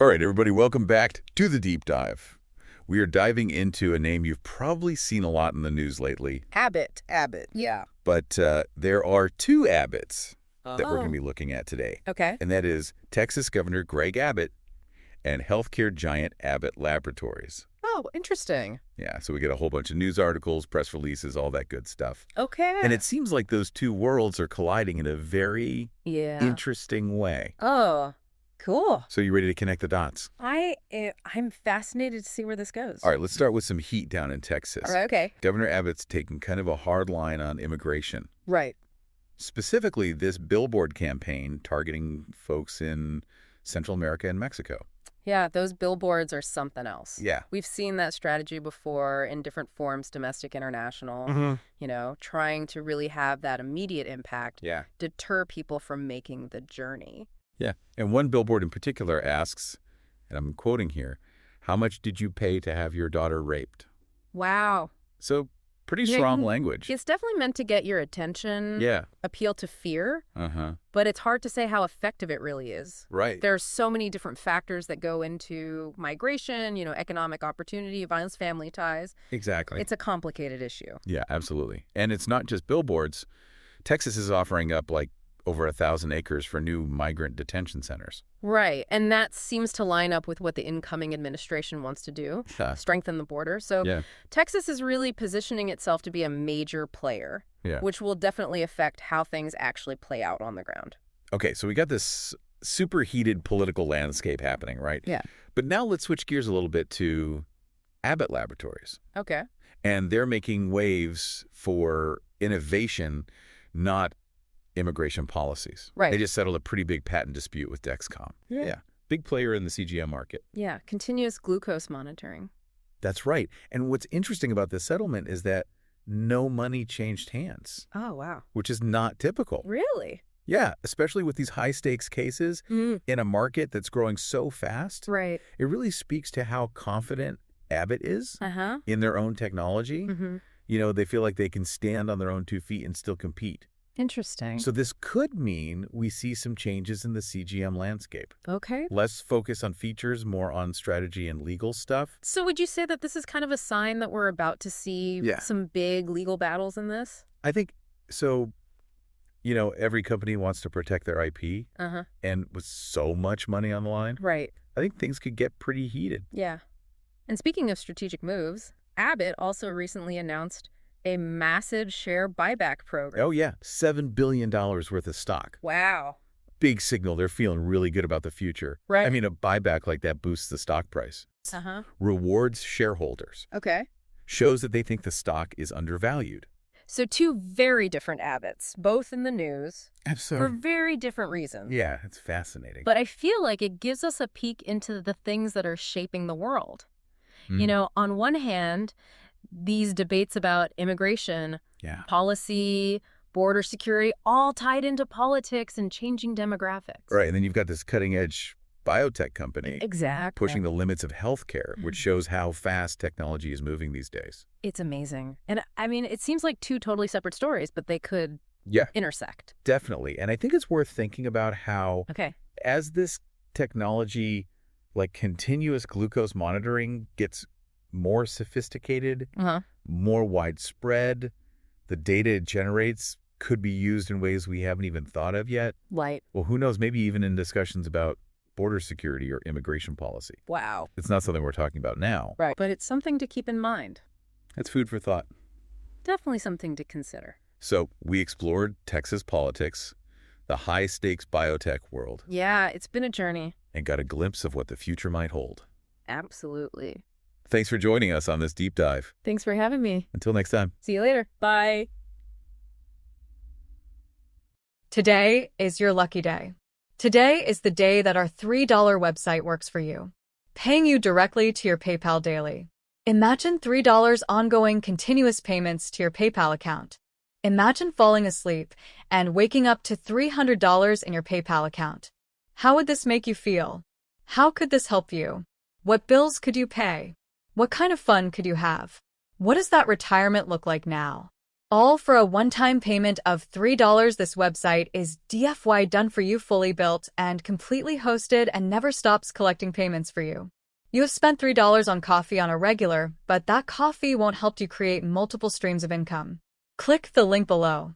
All right, everybody, welcome back to the Deep Dive. We are diving into a name you've probably seen a lot in the news lately. Abbott. Yeah. But there are two Abbotts that we're going to Oh. be looking at today. Okay. And that is Texas Governor Greg Abbott and healthcare giant Abbott Laboratories. Oh, interesting. Yeah, so we get a whole bunch of news articles, press releases, all that good stuff. Okay. And it seems like those two worlds are colliding in a very interesting way. Oh, cool. So you ready to connect the dots? I'm fascinated to see where this goes. All right, let's start with some heat down in Texas. All right, okay. Governor Abbott's taking kind of a hard line on immigration. Right. Specifically, this billboard campaign targeting folks in Central America and Mexico. Yeah, those billboards are something else. Yeah. We've seen that strategy before in different forms, domestic, international, trying to really have that immediate impact, Yeah. deter people from making the journey. Yeah. And one billboard in particular asks, and I'm quoting here, "How much did you pay to have your daughter raped?" Wow. So pretty Yeah, strong language. It's definitely meant to get your attention, Yeah. appeal to fear, Uh-huh. but it's hard to say how effective it really is. Right. There's so many different factors that go into migration, economic opportunity, violence, family ties. Exactly. It's a complicated issue. Yeah, absolutely. And it's not just billboards. Texas is offering up like over 1,000 acres for new migrant detention centers. Right. And that seems to line up with what the incoming administration wants to do, Yeah. strengthen the border. So Yeah. Texas is really positioning itself to be a major player, Yeah. which will definitely affect how things actually play out on the ground. Okay, so we got this super heated political landscape happening, right? Yeah. But now let's switch gears a little bit to Abbott Laboratories. Okay. And they're making waves for innovation, not immigration policies. Right. They just settled a pretty big patent dispute with Dexcom. Yeah. Big player in the CGM market. Yeah. Continuous glucose monitoring. That's right. And what's interesting about this settlement is that no money changed hands, Oh, wow. which is not typical. Really? Yeah, especially with these high-stakes cases in a market that's growing so fast. Right. It really speaks to how confident Abbott is Uh-huh. in their own technology. Mm-hmm. They feel like they can stand on their own 2 feet and still compete. Interesting. So this could mean we see some changes in the CGM landscape. Okay. Less focus on features, more on strategy and legal stuff. So would you say that this is kind of a sign that we're about to see some big legal battles in this? I think so. Every company wants to protect their IP. Uh-huh. And with so much money on the line, Right. I think things could get pretty heated. Yeah. And speaking of strategic moves, Abbott also recently announced a massive share buyback program. Oh, yeah. $7 billion worth of stock. Wow. Big signal. They're feeling really good about the future. Right. I mean, a buyback like that boosts the stock price. Uh-huh. Rewards shareholders. Okay. Shows that they think the stock is undervalued. So two very different Abbotts, both in the news, for Absolutely. very different reasons. Yeah, it's fascinating. But I feel like it gives us a peek into the things that are shaping the world. On one hand, these debates about immigration, policy, border security, all tied into politics and changing demographics. Right, and then you've got this cutting-edge biotech company Exactly. pushing the limits of healthcare, which shows how fast technology is moving these days. It's amazing. And I mean, it seems like two totally separate stories, but they could Yeah, intersect. definitely. And I think it's worth thinking about how, Okay. as this technology, like continuous glucose monitoring, gets more sophisticated, Uh-huh. more widespread, the data it generates could be used in ways we haven't even thought of yet. Light. Well, who knows, maybe even in discussions about border security or immigration policy. Wow. It's not something we're talking about now. Right. But it's something to keep in mind. That's food for thought. Definitely something to consider. So we explored Texas politics, the high-stakes biotech world, Yeah, it's been a journey. and got a glimpse of what the future might hold. Absolutely. Thanks for joining us on this deep dive. Thanks for having me. Until next time. See you later. Bye. Today is your lucky day. Today is the day that our $3 website works for you, paying you directly to your PayPal daily. Imagine $3 ongoing continuous payments to your PayPal account. Imagine falling asleep and waking up to $300 in your PayPal account. How would this make you feel? How could this help you? What bills could you pay? What kind of fun could you have? What does that retirement look like now? All for a one-time payment of $3. This website is DFY done for you, fully built and completely hosted, and never stops collecting payments for you. You have spent $3 on coffee on a regular, but that coffee won't help you create multiple streams of income. Click the link below.